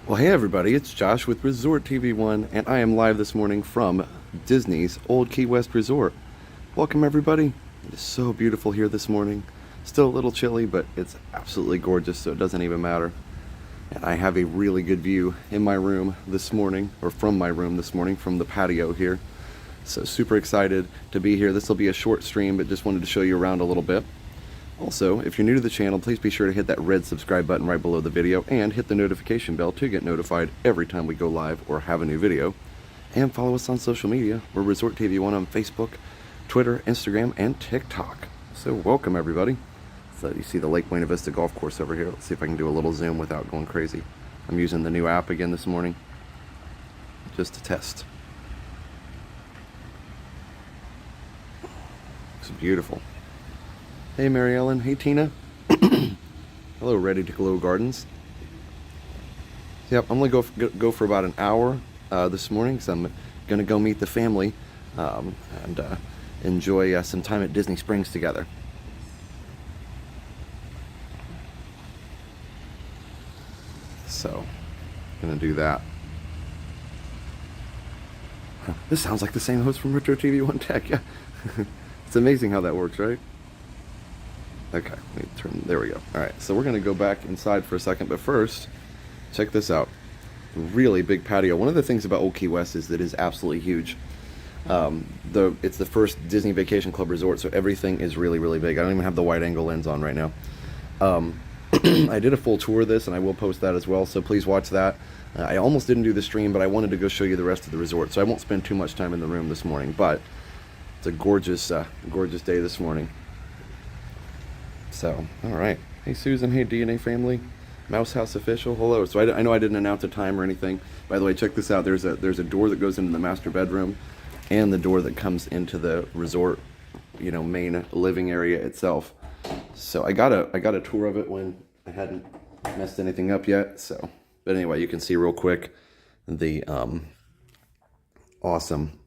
Well, hey everybody, it's Josh with Resort TV1, and I am live this morning from Disney's Old Key West Resort. Welcome everybody. It is so beautiful here this morning. Still a little chilly, but it's absolutely gorgeous, so it doesn't even matter. And I have a really good view in my room this morning, or from my room this morning, from the patio here. So super excited to be here. This will be a short stream, but just wanted to show you around a little bit. Also, if you're new to the channel, please be sure to hit that red subscribe button right below the video and hit the notification bell to get notified every time we go live or have a new video. And follow us on social media. We're Resort TV1 on Facebook, Twitter, Instagram, and TikTok. So welcome everybody. So you see the Lake Buena Vista Golf Course over here. Let's see if I can do a little zoom without going crazy. I'm using the new app again this morning, just to test. It's beautiful. Hey Mary Ellen, hey Tina. Hello, Ready to Glow Gardens. Yep, I'm gonna go for about an hour this morning, because I'm gonna go meet the family and enjoy some time at Disney Springs together. So, gonna do that. This sounds like the same host from Retro TV1 Tech. Yeah, it's amazing how that works, right? Okay, let me turn, there we go. Alright, so we're going to go back inside for a second, but first, check this out. Really big patio. One of the things about Old Key West is that it is absolutely huge. It's the first Disney Vacation Club resort, so everything is really, really big. I don't even have the wide angle lens on right now. I did a full tour of this, and I will post that as well, so please watch that. I almost didn't do the stream, but I wanted to go show you the rest of the resort, so I won't spend too much time in the room this morning, but it's a gorgeous, gorgeous day this morning. So, alright. Hey Susan, hey DNA family. Mouse House official, hello. So I know I didn't announce a time or anything. By the way, check this out. There's a door that goes into the master bedroom and the door that comes into the resort, main living area itself. So I got a tour of it when I hadn't messed anything up yet. So, but anyway, you can see real quick the awesome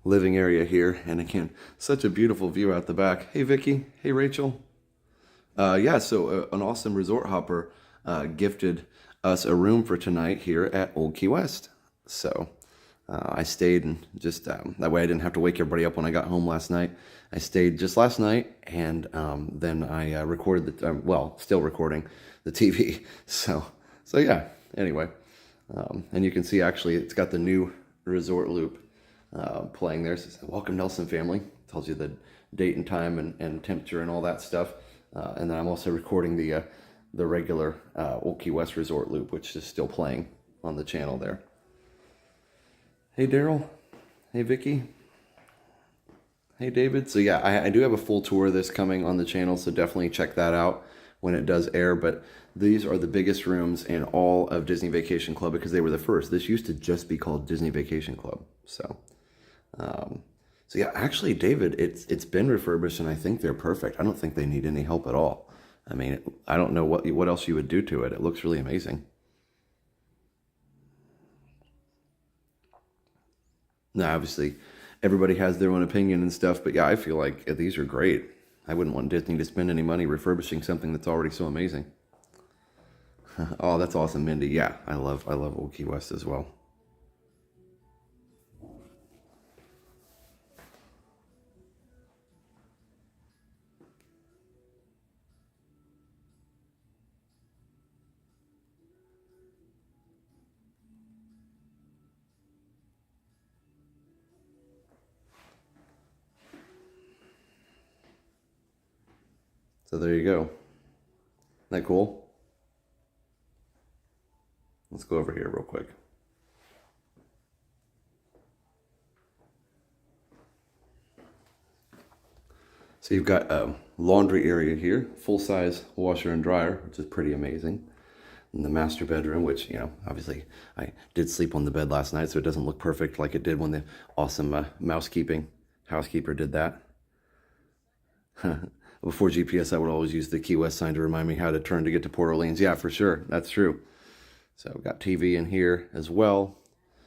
living area here, and again, such a beautiful view out the back. Hey Vicky, hey Rachel. Yeah, so an awesome resort hopper gifted us a room for tonight here at Old Key West. So I stayed, and just that way I didn't have to wake everybody up when I got home last night. I stayed just last night, and then I recorded still recording the TV. So yeah, anyway, and you can see actually it's got the new resort loop playing there. So welcome Nelson family, tells you the date and time and temperature and all that stuff, and then I'm also recording the regular Old Key West resort loop, which is still playing on the channel there. Hey Daryl, hey Vicky, hey David. So yeah, I do have a full tour of this coming on the channel, so definitely check that out when it does air. But these are the biggest rooms in all of Disney Vacation Club, because they were the first. This used to just be called Disney Vacation Club. So yeah, actually, David, it's been refurbished, and I think they're perfect. I don't think they need any help at all. I mean, I don't know what else you would do to it. It looks really amazing. Now, obviously, everybody has their own opinion and stuff, but yeah, I feel like these are great. I wouldn't want Disney to spend any money refurbishing something that's already so amazing. Oh, that's awesome, Mindy. Yeah, I love Old Key West as well. So there you go. Isn't that cool? Let's go over here real quick. So you've got a laundry area here, full-size washer and dryer, which is pretty amazing. And the master bedroom, which, obviously I did sleep on the bed last night, so it doesn't look perfect like it did when the awesome housekeeper did that. Before GPS, I would always use the Key West sign to remind me how to turn to get to Port Orleans. Yeah, for sure. That's true. So we've got TV in here as well.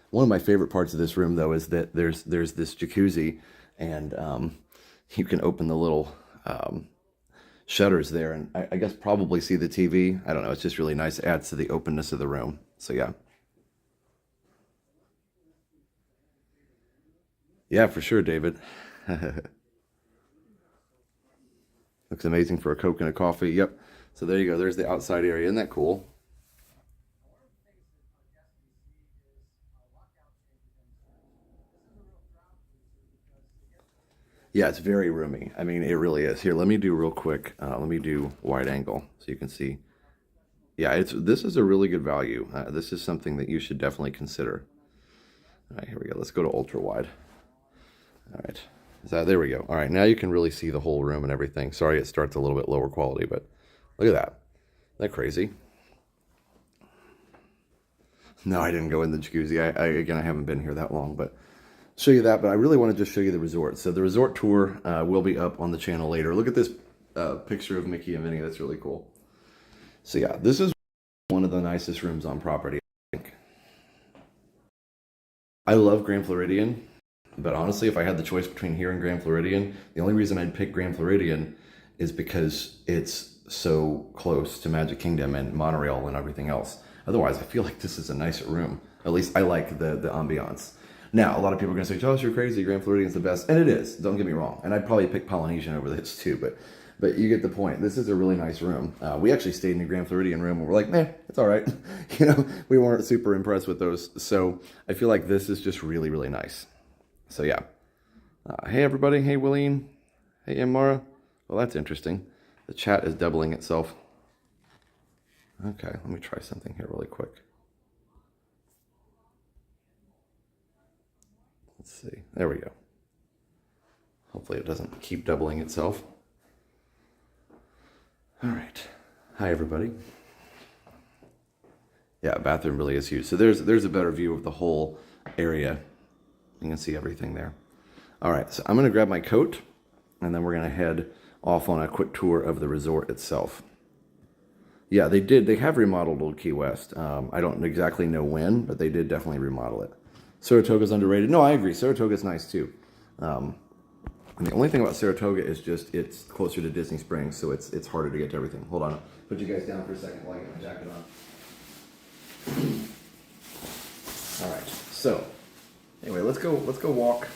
One of my favorite parts of this room, though, is that there's this jacuzzi, and you can open the little shutters there, and I guess probably see the TV. I don't know. It's just really nice. It adds to the openness of the room. So yeah. Yeah, for sure, David. Looks amazing for a Coke and a coffee. Yep. So there you go. There's the outside area. Isn't that cool? Yeah, it's very roomy. I mean, it really is. Here, let me do real quick. Let me do wide angle so you can see. Yeah, it's this is a really good value. This is something that you should definitely consider. All right, here we go. Let's go to ultra wide. All right. So there we go. All right, now you can really see the whole room and everything. Sorry, it starts a little bit lower quality, but look at that. Isn't that crazy? No, I didn't go in the jacuzzi. Again, I haven't been here that long, but show you that. But I really want to just show you the resort. So the resort tour will be up on the channel later. Look at this picture of Mickey and Minnie. That's really cool. So yeah, this is one of the nicest rooms on property, I think. I love Grand Floridian, but honestly, if I had the choice between here and Grand Floridian, the only reason I'd pick Grand Floridian is because it's so close to Magic Kingdom and monorail and everything else. Otherwise, I feel like this is a nicer room. At least I like the ambiance. Now, a lot of people are going to say, Josh, you're crazy. Grand Floridian's the best. And it is. Don't get me wrong. And I'd probably pick Polynesian over this too, but you get the point. This is a really nice room. We actually stayed in the Grand Floridian room and we're like, nah, it's all right. You know, we weren't super impressed with those. So I feel like this is just really, really nice. So yeah. Hey, everybody. Hey, Willeen. Hey, Mara. Well, that's interesting. The chat is doubling itself. Okay, let me try something here really quick. Let's see. There we go. Hopefully it doesn't keep doubling itself. All right. Hi, everybody. Yeah, bathroom really is huge. So there's a better view of the whole area. You can see everything there. All right, so I'm going to grab my coat, and then we're going to head off on a quick tour of the resort itself. Yeah, they have remodeled Old Key West. I don't exactly know when, but they did definitely remodel it. Saratoga's underrated. No, I agree. Saratoga's nice too. And the only thing about Saratoga is just it's closer to Disney Springs, so it's harder to get to everything. Hold on. Put you guys down for a second while I get my jacket on. All right. So, anyway, let's go walk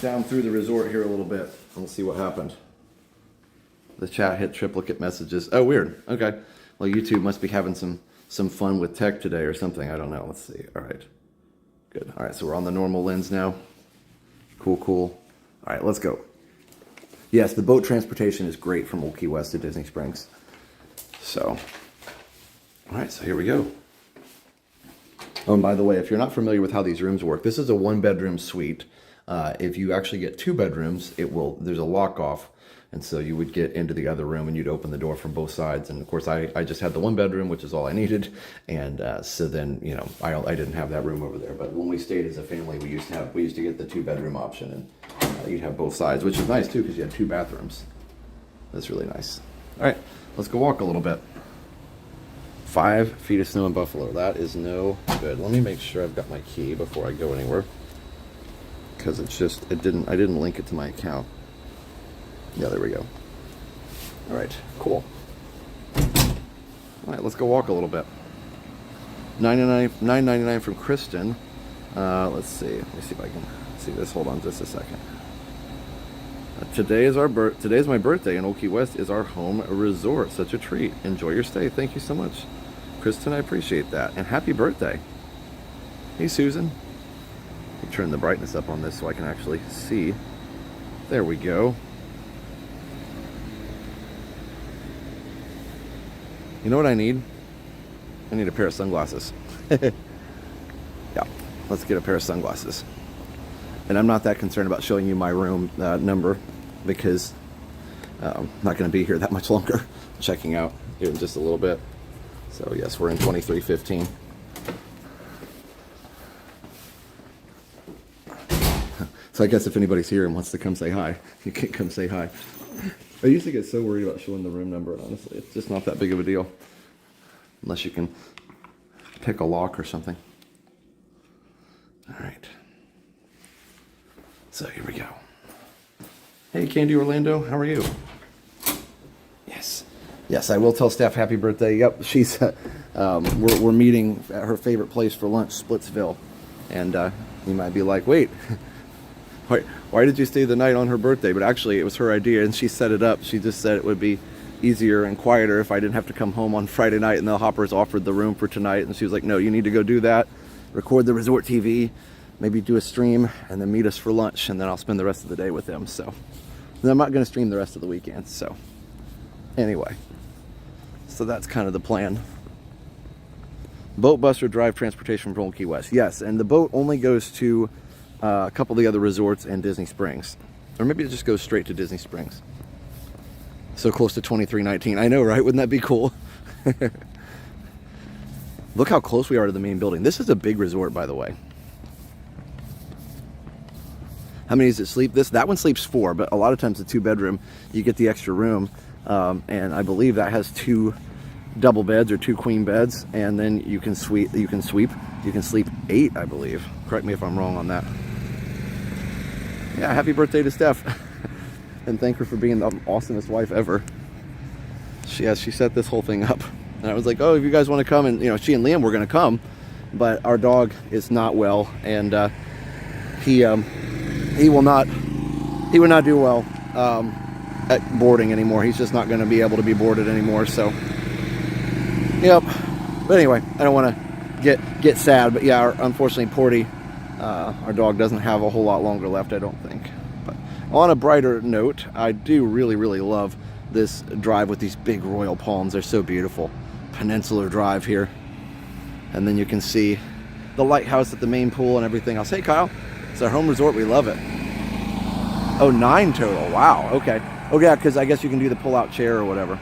down through the resort here a little bit, and we'll see what happened. The chat hit triplicate messages. Oh, weird. Okay. Well, YouTube must be having some fun with tech today or something. I don't know. Let's see. All right. Good. All right. So we're on the normal lens now. Cool, cool. All right. Let's go. Yes, the boat transportation is great from Old Key West to Disney Springs. So, all right. So here we go. Oh, and by the way, if you're not familiar with how these rooms work, this is a one-bedroom suite. If you actually get two bedrooms, there's a lock-off. And so you would get into the other room and you'd open the door from both sides. And of course, I just had the one bedroom, which is all I needed. And so then, you know, I didn't have that room over there. But when we stayed as a family, we used to get the two bedroom option, and you'd have both sides, which is nice too, because you had two bathrooms. That's really nice. All right, let's go walk a little bit. 5 feet of snow in Buffalo. That is no good. Let me make sure I've got my key before I go anywhere, because I didn't link it to my account. Yeah, there we go. All right, cool. All right, let's go walk a little bit. $9.99 from Kristen. Let's see. Let me see if I can see this. Hold on just a second. Today's my birthday, and Old Key West is our home resort. Such a treat. Enjoy your stay. Thank you so much, Kristen. I appreciate that, and happy birthday. Hey, Susan. Let me turn the brightness up on this so I can actually see. There we go. You know what I need? I need a pair of sunglasses. Yeah, let's get a pair of sunglasses. And I'm not that concerned about showing you my room number, because I'm not going to be here that much longer. Checking out here in just a little bit. So yes, we're in 2315. So I guess if anybody's here and wants to come say hi, you can come say hi. I used to get so worried about showing the room number, and honestly, it's just not that big of a deal. Unless you can pick a lock or something. All right. So here we go. Hey, Candy Orlando, how are you? Yes. Yes, I will tell Steph happy birthday. Yep, she's we're meeting at her favorite place for lunch, Splitsville. And you might be like, wait, why did you stay the night on her birthday? But actually, it was her idea, and she set it up. She just said it would be easier and quieter if I didn't have to come home on Friday night, and the Hoppers offered the room for tonight. And she was like, no, you need to go do that, record the resort TV, maybe do a stream, and then meet us for lunch, and then I'll spend the rest of the day with them. So I'm not going to stream the rest of the weekend. So anyway, so that's kind of the plan. Boat, bus, or drive transportation from Old Key West. Yes, and the boat only goes to a couple of the other resorts and Disney Springs. Or maybe it just goes straight to Disney Springs. So close to 2319. I know, right? Wouldn't that be cool? Look how close we are to the main building. This is a big resort, by the way. How many does it sleep? That one sleeps 4, but a lot of times the 2-bedroom, you get the extra room. And I believe that has 2 double beds or 2 queen beds, and then you can sleep 8, I believe. Correct me if I'm wrong on that. Yeah, happy birthday to Steph. And thank her for being the awesomest wife ever. She set this whole thing up. And I was like, oh, if you guys want to come, and she and Liam were going to come, but our dog is not well, and he would not do well at boarding anymore. He's just not going to be able to be boarded anymore. So, yep. But anyway, I don't want to get sad, but yeah, unfortunately, Porty, our dog, doesn't have a whole lot longer left, I don't think. But on a brighter note, I do really, really love this drive with these big royal palms. They're so beautiful. Peninsular Drive here, and then you can see the lighthouse at the main pool and everything else. Hey, Kyle, it's our home resort. We love it. Oh, 9 total. Wow. Okay. Oh yeah, because I guess you can do the pull-out chair or whatever.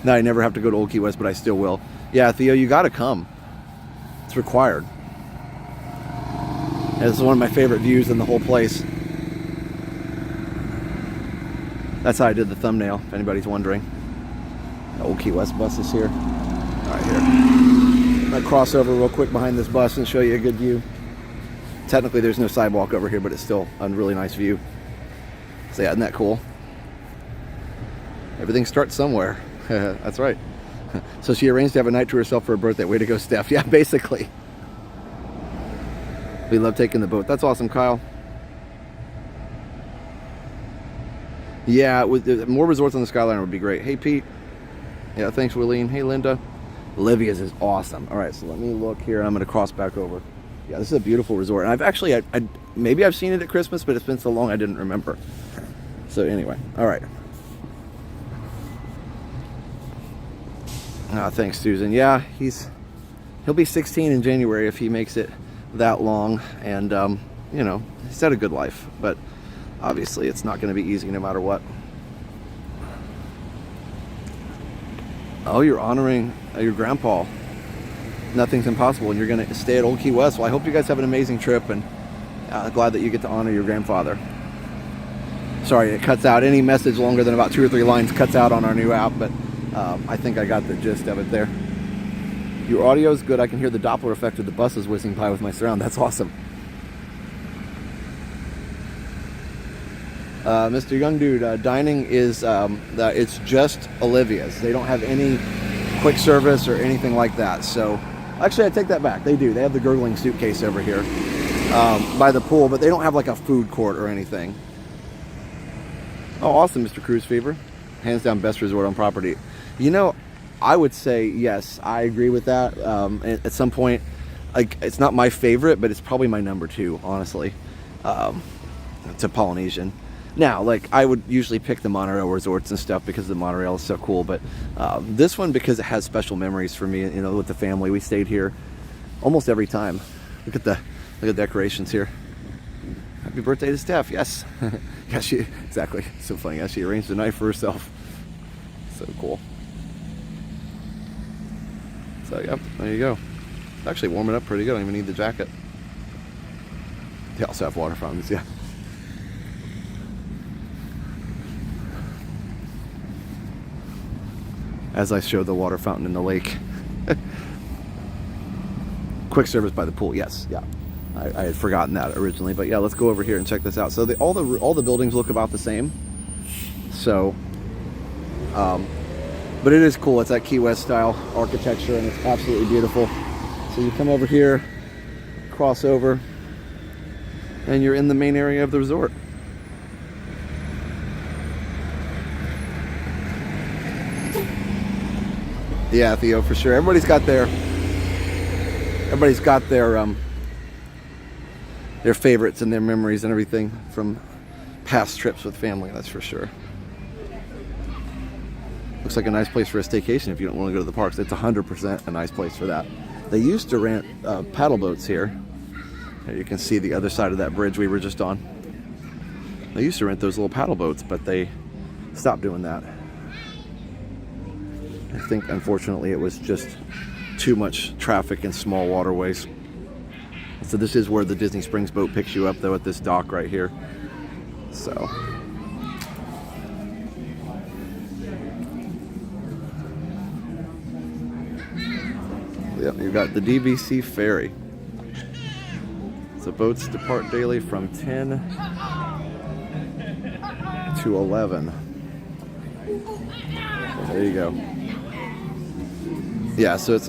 Now I never have to go to Old Key West, but I still will. Yeah, Theo, you got to come. It's required. And it's one of my favorite views in the whole place. That's how I did the thumbnail, if anybody's wondering. The Old Key West bus is here. All right, here. I'm going to cross over real quick behind this bus and show you a good view. Technically, there's no sidewalk over here, but it's still a really nice view. So yeah, isn't that cool? Everything starts somewhere. That's right. So she arranged to have a night to herself for her birthday. Way to go, Steph. Yeah, basically. We love taking the boat. That's awesome, Kyle. Yeah, with more resorts on the Skyliner would be great. Hey, Pete. Yeah, thanks, Willeen. Hey, Linda. Olivia's is awesome. All right, so let me look here, and I'm going to cross back over. Yeah, this is a beautiful resort. And I've actually, maybe I've seen it at Christmas, but it's been so long I didn't remember. So anyway, all right. Thanks, Susan. Yeah, he'll be 16 in January if he makes it that long. And, he's had a good life. But obviously, it's not going to be easy no matter what. Oh, you're honoring your grandpa. Nothing's impossible, and you're going to stay at Old Key West. Well, I hope you guys have an amazing trip, and glad that you get to honor your grandfather. Sorry, it cuts out. Any message longer than about 2 or 3 lines cuts out on our new app, but I think I got the gist of it there. Your audio is good. I can hear the Doppler effect of the buses whizzing by with my surround. That's awesome. Mr. Young Dude, dining is, it's just Olivia's. They don't have any quick service or anything like that. So, actually, I take that back. They do. They have the gurgling suitcase over here by the pool, but they don't have like a food court or anything. Oh, awesome, Mr. Cruise Fever. Hands down, best resort on property. I would say yes. I agree with that. At some point, like, it's not my favorite, but it's probably my number 2, honestly. To Polynesian. Now, like, I would usually pick the monorail resorts and stuff because the monorail is so cool, but this one, because it has special memories for me, with the family. We stayed here almost every time. Look at the decorations here. Happy birthday to Steph. Yes. Yeah, exactly. So funny. Yeah, she arranged a night for herself. So cool. So, yep, there you go. It's actually warming up pretty good. I don't even need the jacket. They also have water fountains, yeah. As I show the water fountain in the lake. Quick service by the pool, yes, yeah. I had forgotten that originally, but yeah, let's go over here and check this out. So all the buildings look about the same. So, but it is cool. It's that Key West style architecture, and it's absolutely beautiful. So you come over here, cross over, and you're in the main area of the resort. Yeah, Theo, for sure. Everybody's got their favorites and their memories and everything from past trips with family, that's for sure. Looks like a nice place for a staycation if you don't want to go to the parks. It's 100% a nice place for that. They used to rent paddle boats here. You can see the other side of that bridge we were just on. They used to rent those little paddle boats, but they stopped doing that. I think, unfortunately, it was just too much traffic and small waterways. So this is where the Disney Springs boat picks you up, though, at this dock right here. So. Yep, you've got the DVC ferry. So boats depart daily from 10 to 11. So there you go. Yeah, so it's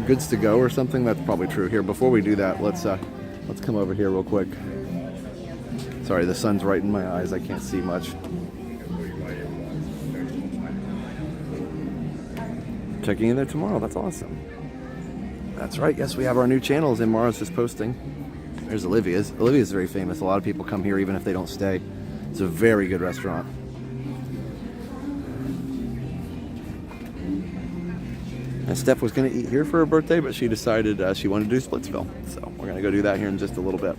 goods to go or something. That's probably true here. Before we do that, let's come over here real quick. Sorry, the sun's right in my eyes. I can't see much. Checking in there tomorrow. That's awesome. That's right. Yes, we have our new channels, and Mara's just posting. There's Olivia's. Olivia's very famous. A lot of people come here even if they don't stay. It's a very good restaurant. And Steph was going to eat here for her birthday, but she decided she wanted to do Splitsville. So we're going to go do that here in just a little bit.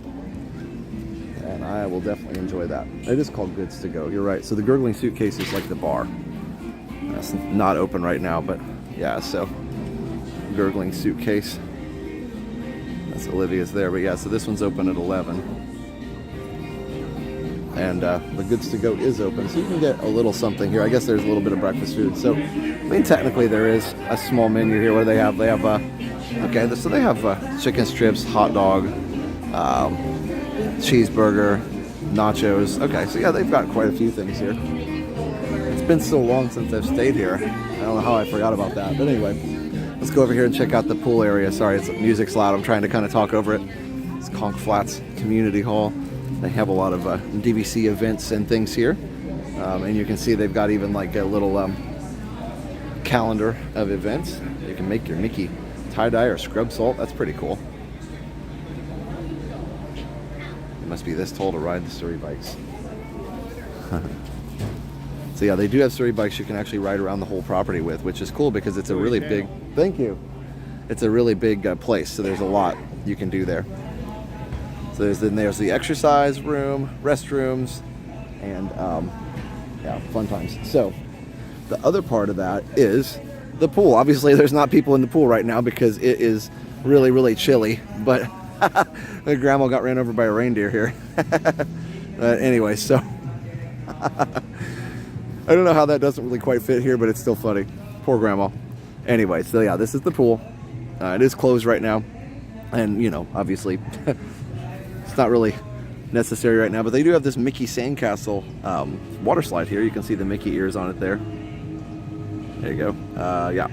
And I will definitely enjoy that. It is called Goods to Go. You're right. So the Gurgling Suitcase is like the bar. That's not open right now, but yeah, so Gurgling Suitcase. That's Olivia's there. But yeah, so this one's open at 11. And the Goods to Go is open, so you can get a little something here. I guess there's a little bit of breakfast food. So, I mean, technically there is a small menu here where they have okay, so they have chicken strips, hot dog, cheeseburger, nachos. Okay, so yeah, they've got quite a few things here. It's been so long since I've stayed here. I don't know how I forgot about that. But anyway, let's go over here and check out the pool area. Sorry, music's loud. I'm trying to kind of talk over it. It's Conch Flats Community Hall. They have a lot of DVC events and things here. And you can see they've got even like a little calendar of events. You can make your Mickey tie-dye or scrub salt. That's pretty cool. It must be this tall to ride the Surrey bikes. So yeah, they do have Surrey bikes you can actually ride around the whole property with, which is cool because it's a really big, thank you. It's a really big place, so there's a lot you can do there. So there's the exercise room, restrooms, and yeah, fun times. So the other part of that is the pool. Obviously, there's not people in the pool right now because it is really, really chilly. But the grandma got ran over by a reindeer here. Anyway, so I don't know how that doesn't really quite fit here, but it's still funny. Poor grandma. Anyway, so yeah, this is the pool. It is closed right now, and you know, obviously. It's not really necessary right now, but they do have this Mickey Sandcastle water slide here. You can see the Mickey ears on it there. There you go. Yeah.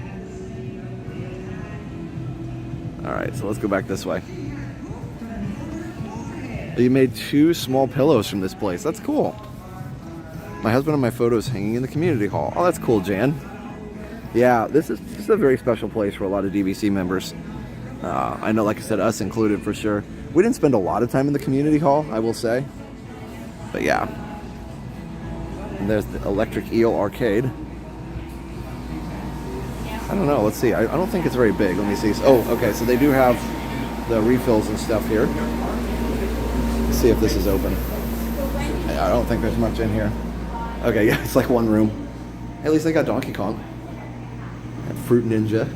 All right, so let's go back this way. You made 2 small pillows from this place. That's cool. My husband and my photos hanging in the community hall. Oh, that's cool, Jan. Yeah, this is a very special place for a lot of DVC members. I know, like I said, us included for sure. We didn't spend a lot of time in the community hall, I will say. But yeah. And there's the Electric Eel Arcade. I don't know, let's see. I don't think it's very big. Let me see. Oh, okay, so they do have the refills and stuff here. Let's see if this is open. I don't think there's much in here. Okay, yeah, it's like one room. At least they got Donkey Kong. And Fruit Ninja,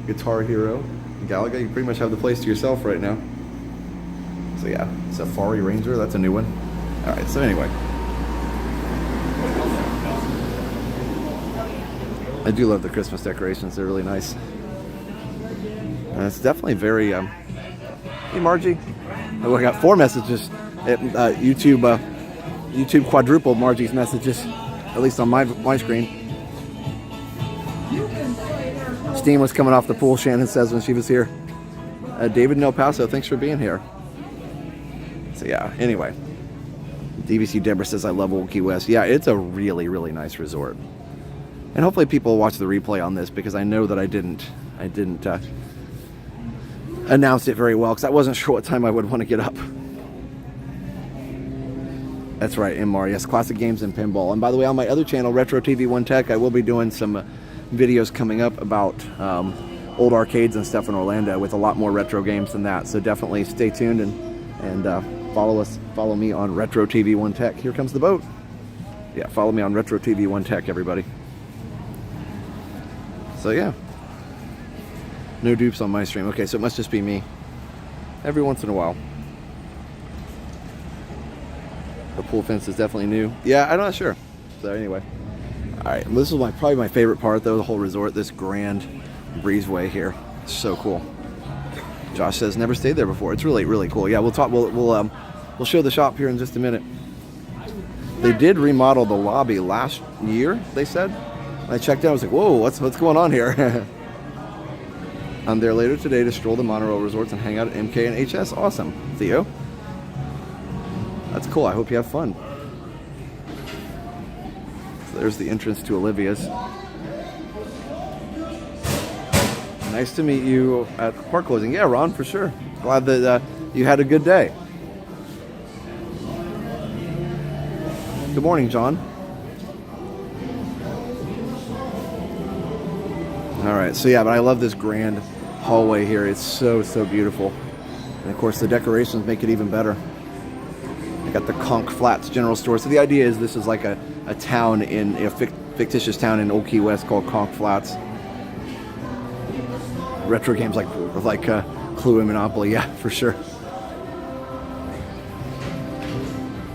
Guitar Hero, Galaga. You pretty much have the place to yourself right now. So yeah, Safari Ranger, that's a new one. All right, so anyway. I do love the Christmas decorations, they're really nice. And it's definitely very Hey, Margie. Oh, I got 4 messages. YouTube quadrupled Margie's messages, at least on my screen. Steam was coming off the pool, Shannon says, when she was here. David in El Paso, thanks for being here. So yeah, anyway. DVC Deborah says, I love Old Key West. Yeah, it's a really, really nice resort. And hopefully people will watch the replay on this, because I know that I didn't announce it very well, because I wasn't sure what time I would want to get up. That's right, MR. Yes, classic games and pinball. And by the way, on my other channel, Retro TV One Tech, I will be doing some videos coming up about old arcades and stuff in Orlando with a lot more retro games than that. So definitely stay tuned and follow me on Retro TV One Tech. Here comes the boat. Yeah, follow me on Retro TV One Tech, everybody. So yeah, no dupes on my stream. Okay, so it must just be me every once in a while. The pool fence is definitely new. Yeah, I'm not sure. So anyway, all right. This is probably my favorite part, though. The whole resort, this grand breezeway here, it's so cool. Josh says never stayed there before. It's really, really cool. Yeah, we'll talk. We'll show the shop here in just a minute. They did remodel the lobby last year, they said. When I checked out, I was like, whoa, what's going on here? I'm there later today to stroll the monorail resorts and hang out at MK and HS. Awesome, Theo. That's cool. I hope you have fun. So there's the entrance to Olivia's. Nice to meet you at park closing. Yeah, Ron, for sure. Glad that you had a good day. Good morning, John. All right, so yeah, but I love this grand hallway here. It's so, so beautiful. And of course, the decorations make it even better. I got the Conch Flats General Store. So the idea is this is like a town a fictitious town in Old Key West called Conch Flats. Retro games like Clue and Monopoly, yeah, for sure.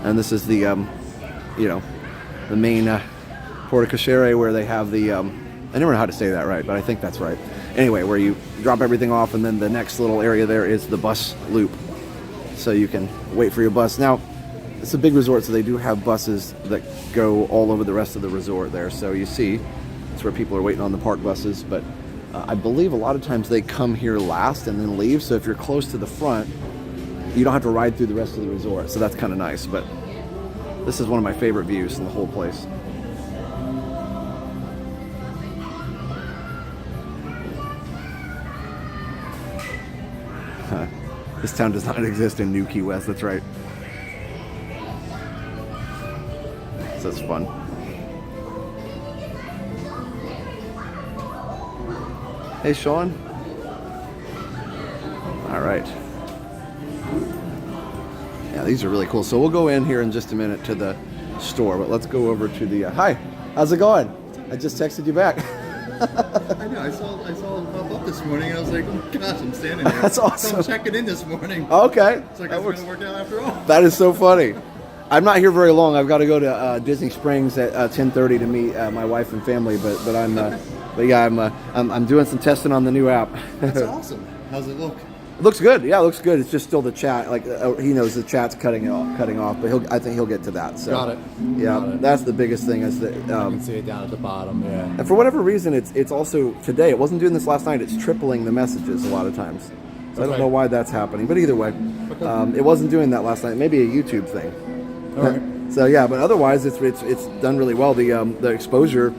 And this is the the main porte cochere where they have the I never know how to say that right, but I think that's right. Anyway, where you drop everything off, and then the next little area there is the bus loop, so you can wait for your bus. Now, it's a big resort, so they do have buses that go all over the rest of the resort there. So you see, it's where people are waiting on the park buses. But I believe a lot of times they come here last and then leave. So if you're close to the front, you don't have to ride through the rest of the resort. So that's kind of nice. But this is one of my favorite views in the whole place. This town does not exist in New Key West. That's right. So it's fun. Hey, Sean. All right. Yeah, these are really cool. So we'll go in here in just a minute to the store, but let's go over to the. Hi, how's it going? I just texted you back. I know. I saw him pop up this morning, and I was like, "Oh gosh, I'm standing there." That's awesome. So I'm checking in this morning. Okay. It's like it's going to work out after all. That is so funny. I'm not here very long. I've got to go to Disney Springs at 10:30 to meet my wife and family. But I'm doing some testing on the new app. That's awesome. How's it look? It looks good. Yeah, it looks good. It's just still the chat. Like he knows the chat's cutting off, but I think he'll get to that. So got it. Yeah, got it. That's the biggest thing is that I can see it down at the bottom. Yeah. And for whatever reason, it's also today. It wasn't doing this last night. It's tripling the messages a lot of times. So I don't know why that's happening, but either way, it wasn't doing that last night. Maybe a YouTube thing. All right. So yeah, but otherwise it's done really well. The exposure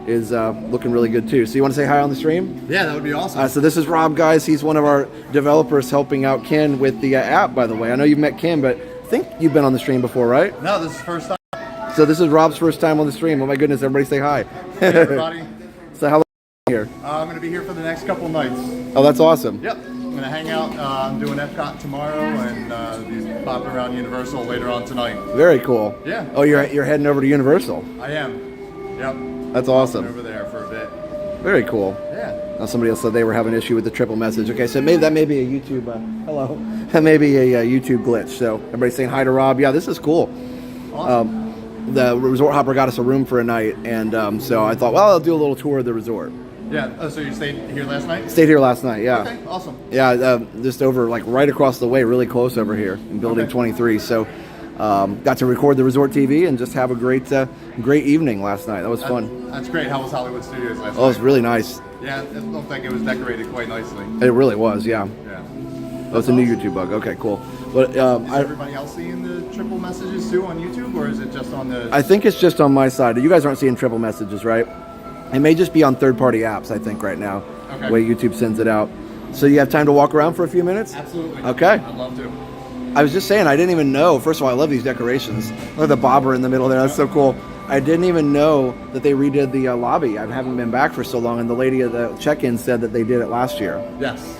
is looking really good too. So you want to say hi on the stream? Yeah, that would be awesome. So this is Rob, guys. He's one of our developers helping out Ken with the app, by the way. I know you've met Ken, but I think you've been on the stream before, right? No, this is the first time. So this is Rob's first time on the stream. Oh my goodness, everybody say hi. Hey, everybody. So how long are you here? I'm going to be here for the next couple nights. Oh, that's awesome. Yep. I'm going to hang out. I'm doing Epcot tomorrow and be bopping around Universal later on tonight. Very cool. Yeah. Oh, you're heading over to Universal. I am. Yep. That's awesome. Over there for a bit. Very cool. Yeah. Now somebody else said they were having an issue with the triple message. Okay, so maybe that may be a YouTube. Hello. That may be a YouTube glitch. So everybody's saying hi to Rob. Yeah, this is cool. Awesome. The resort hopper got us a room for a night, and so I thought, well, I'll do a little tour of the resort. Yeah. Oh, so you stayed here last night? Stayed here last night, yeah. Okay, awesome. Yeah, just over, like right across the way, really close over here in Building Okay. 23. So got to record the resort TV and just have a great evening last night. That was fun. That's great. How was Hollywood Studios last night? Oh, it was really nice. Yeah, it looked like it was decorated quite nicely. It really was, yeah. Yeah. Oh, it's a new YouTube bug. Okay, cool. But Is everybody else seeing the triple messages too on YouTube, or is it just on the? I think it's just on my side. You guys aren't seeing triple messages, right? It may just be on third-party apps, I think, right now. Okay. The way YouTube sends it out. So you have time to walk around for a few minutes? Absolutely. Okay. I'd love to. I was just saying, I didn't even know. First of all, I love these decorations. Look at the bobber in the middle there. That's so cool. I didn't even know that they redid the lobby. I haven't been back for so long, and the lady at the check-in said that they did it last year. Yes.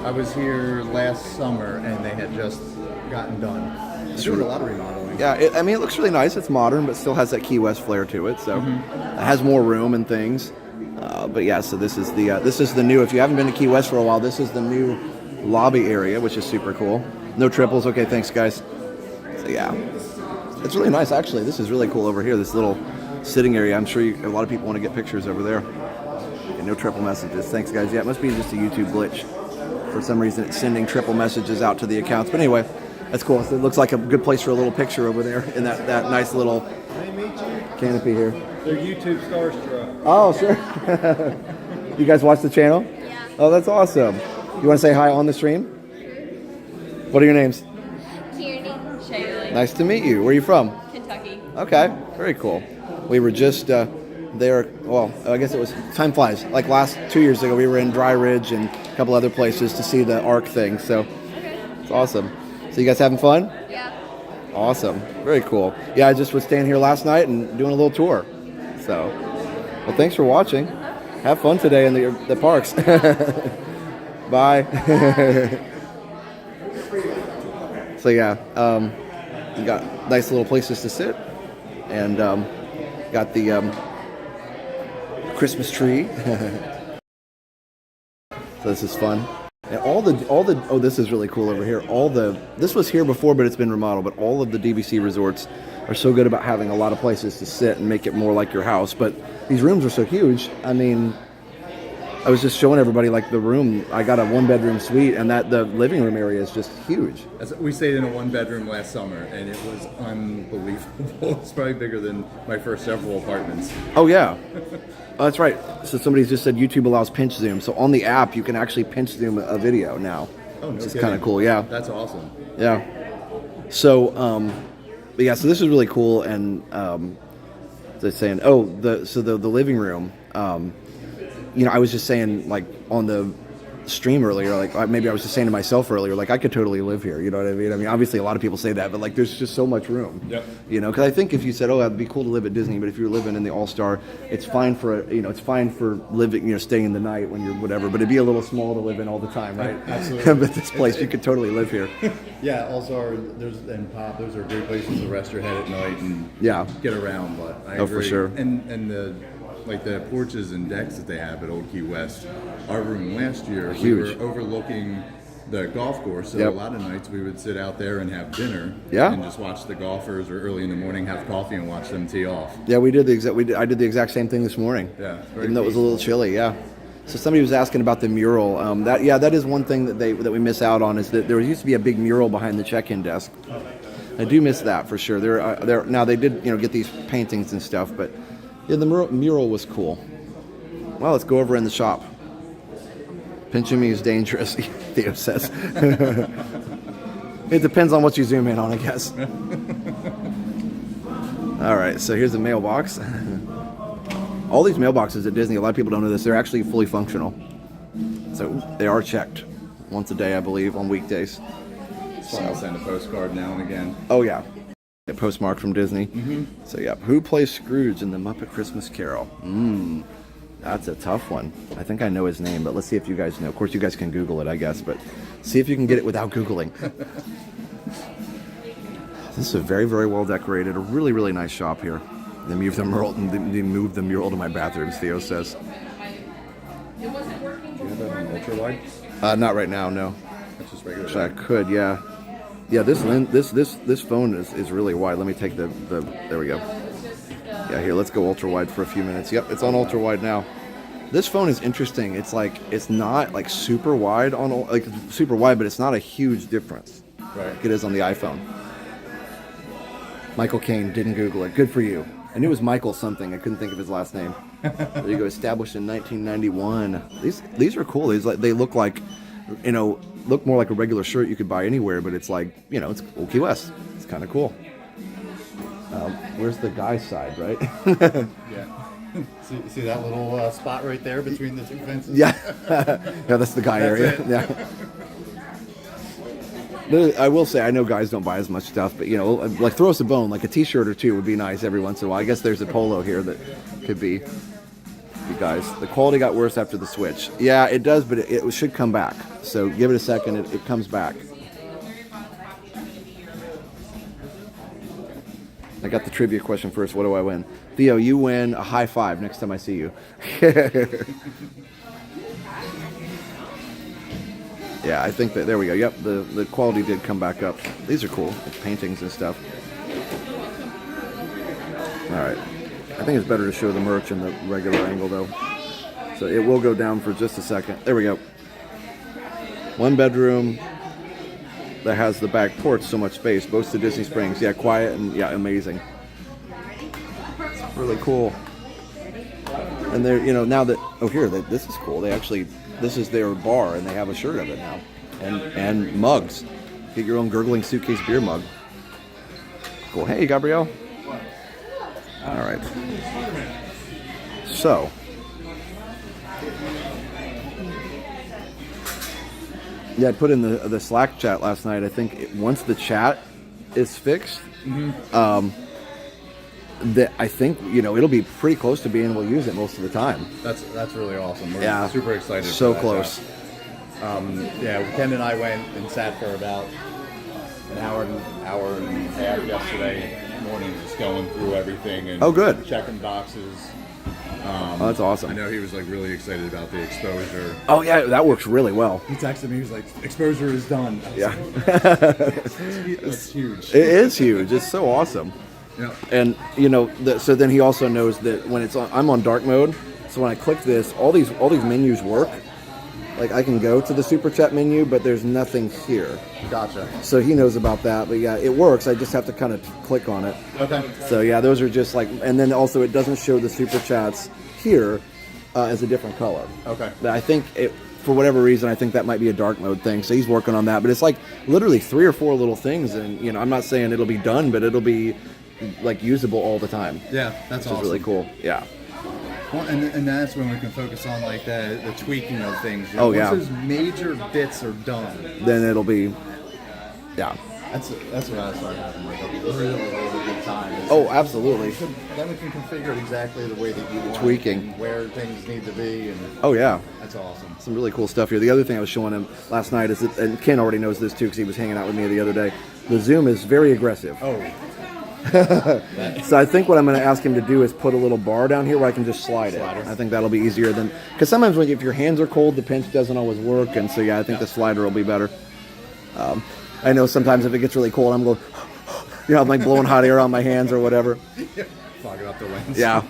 I was here last summer, and they had just gotten done. It's doing a lot of remodeling. Yeah, it looks really nice. It's modern, but still has that Key West flair to it. So it has more room and things. But yeah, so this is the new. If you haven't been to Key West for a while, this is the new lobby area, which is super cool. No triples. Okay, thanks, guys. So yeah, it's really nice actually. This is really cool over here. This little sitting area. I'm sure a lot of people want to get pictures over there. Okay, no triple messages. Thanks, guys. Yeah, it must be just a YouTube glitch. For some reason, it's sending triple messages out to the accounts. But anyway, that's cool. So it looks like a good place for a little picture over there in that nice little canopy here. They're YouTube starstruck. Oh, sure. You guys watch the channel? Yeah. Oh, that's awesome. You want to say hi on the stream? What are your names? Tierney. Shaylee. Nice to meet you. Where are you from? Kentucky. Okay, very cool. We were just there, well, I guess it was, time flies. Like 2 years ago, we were in Dry Ridge and a couple other places to see the ARC thing, so it's awesome. So you guys having fun? Yeah. Awesome. Very cool. Yeah, I just was staying here last night and doing a little tour. So, well, thanks for watching. Have fun today in the parks. Bye. So yeah, you got nice little places to sit, and got the Christmas tree. So this is fun. And oh, this is really cool over here. This was here before, but it's been remodeled. But all of the DVC resorts are so good about having a lot of places to sit and make it more like your house. But these rooms are so huge. I mean, I was just showing everybody like the room. I got a 1-bedroom suite, and the living room area is just huge. We stayed in a 1-bedroom last summer, and it was unbelievable. It's probably bigger than my first several apartments. Oh yeah, oh, that's right. So somebody just said YouTube allows pinch zoom. So on the app, you can actually pinch zoom a video now, which is kind of cool. Yeah, That's awesome. yeah. So, but yeah, so this is really cool, and they're saying, the living room. I was just saying, like, on the stream earlier, like, maybe I was just saying to myself earlier, like, I could totally live here, you know what I mean? I mean, obviously a lot of people say that, but, like, there's just so much room. Yep. Because I think if you said, it'd be cool to live at Disney, but if you're living in the All-Star, it's fine for living, staying the night when you're whatever, but it'd be a little small to live in all the time, right? Absolutely. But this place, you could totally live here. Yeah, also those are great places to rest your head at night and Yeah. get around. But I Oh, for agree. sure. And the porches and decks that they have at Old Key West. Our room last year, Huge. we were overlooking the golf course, so Yep. a lot of nights we would sit out there and have dinner. Yeah. And just watch the golfers, or early in the morning have coffee and watch them tee off. Yeah, I did the exact same thing this morning. Yeah, very Even though it was a little chilly. Yeah. So somebody was asking about the mural. That is one thing that we miss out on, is that there used to be a big mural behind the check-in desk. I do miss that for sure. Now they did get these paintings and stuff, but yeah, the mural was cool. Well, let's go over in the shop. Pinching me is dangerous, Theo says. It depends on what you zoom in on, I guess. All right, so here's the mailbox. All these mailboxes at Disney, a lot of people don't know this, they're actually fully functional. So they are checked once a day, I believe, on weekdays. So I'll send a postcard now and again. Oh, yeah. A postmark from Disney. So, yeah. Who plays Scrooge in the Muppet Christmas Carol? That's a tough one. I think I know his name, but let's see if you guys know. Of course, you guys can Google it, I guess, but see if you can get it without Googling. This is a very, very well decorated, a really, really nice shop here. They moved the mural to my bathroom, Theo says. Do you have that on ultra wide? Not right now, no. That's just regular. Actually, I could, yeah. Yeah, this phone is really wide. Let me take the there we go. Yeah, here, let's go ultra wide for a few minutes. Yep, it's on ultra wide now. This phone is interesting. It's like it's not like super wide on like super wide, but it's not a huge difference. Right. Like it is on the iPhone. Michael Caine didn't Google it. Good for you. I knew it was Michael something. I couldn't think of his last name. There you go. Established in 1991. These are cool. They look like, look more like a regular shirt you could buy anywhere, but it's like, it's Old Key West. It's kind of cool. Where's the guy's side, right? Yeah. See that little spot right there between the two fences? Yeah. Yeah, that's the guy area. Yeah. I will say, I know guys don't buy as much stuff, but like throw us a bone, like a T-shirt or two would be nice every once in a while. I guess there's a polo here that could be. You guys, the quality got worse after the switch. Yeah, it does, but it should come back. So give it a second; it comes back. I got the trivia question first. What do I win? Theo, you win a high five next time I see you. Yeah, I think that, there we go. Yep, the quality did come back up. These are cool, like paintings and stuff. All right. I think it's better to show the merch in the regular angle, though. So it will go down for just a second. There we go. 1 bedroom that has the back porch, so much space. Boasts of Disney Springs. Yeah, quiet and, yeah, amazing. It's really cool. And they're, now that, this is cool. They actually... This is their bar, and they have a shirt of it now, and mugs. Get your own gurgling suitcase beer mug. Cool. Hey, Gabrielle. All right. So, yeah, I put in the Slack chat last night. I think once the chat is fixed, that I think it'll be pretty close to being able to use it most of the time. That's really awesome. We're super excited. So for that close. Ken and I went and sat for about an hour and a half yesterday morning, just going through everything and good. Checking boxes. That's awesome. I know he was like really excited about the exposure. Oh yeah, that works really well. He texted me. He was like, "Exposure is done." Yeah, That's huge. It is huge. It's so awesome. Yeah. And so then he also knows that when it's on, I'm on dark mode. So when I click this, all these menus work. Like I can go to the super chat menu, but there's nothing here. Gotcha. So he knows about that. But yeah, it works. I just have to kind of click on it. Okay. So yeah, those are just like, and then also it doesn't show the super chats here as a different color. Okay. But I think for whatever reason, I think that might be a dark mode thing. So he's working on that. But it's like literally 3 or 4 little things, and I'm not saying it'll be done, but it'll be like usable all the time. Yeah, that's awesome. Which is really cool. Yeah. Well, and that's when we can focus on like the tweaking of things. Once those major bits are done, then it'll be, yeah. That's what I started having like a really good time. Absolutely. Then we can configure it exactly the way that you want. Tweaking. And where things need to be. And Yeah. That's awesome. Some really cool stuff here. The other thing I was showing him last night is that, and Ken already knows this too because he was hanging out with me the other day, the zoom is very aggressive. Oh. So I think what I'm going to ask him to do is put a little bar down here where I can just slide it. I think that'll be easier than, because sometimes if your hands are cold, the pinch doesn't always work, and so I think the slider will be better. I know sometimes if it gets really cold, I'm going, I'm like blowing hot air on my hands or whatever. Fogging up the lens. Yeah.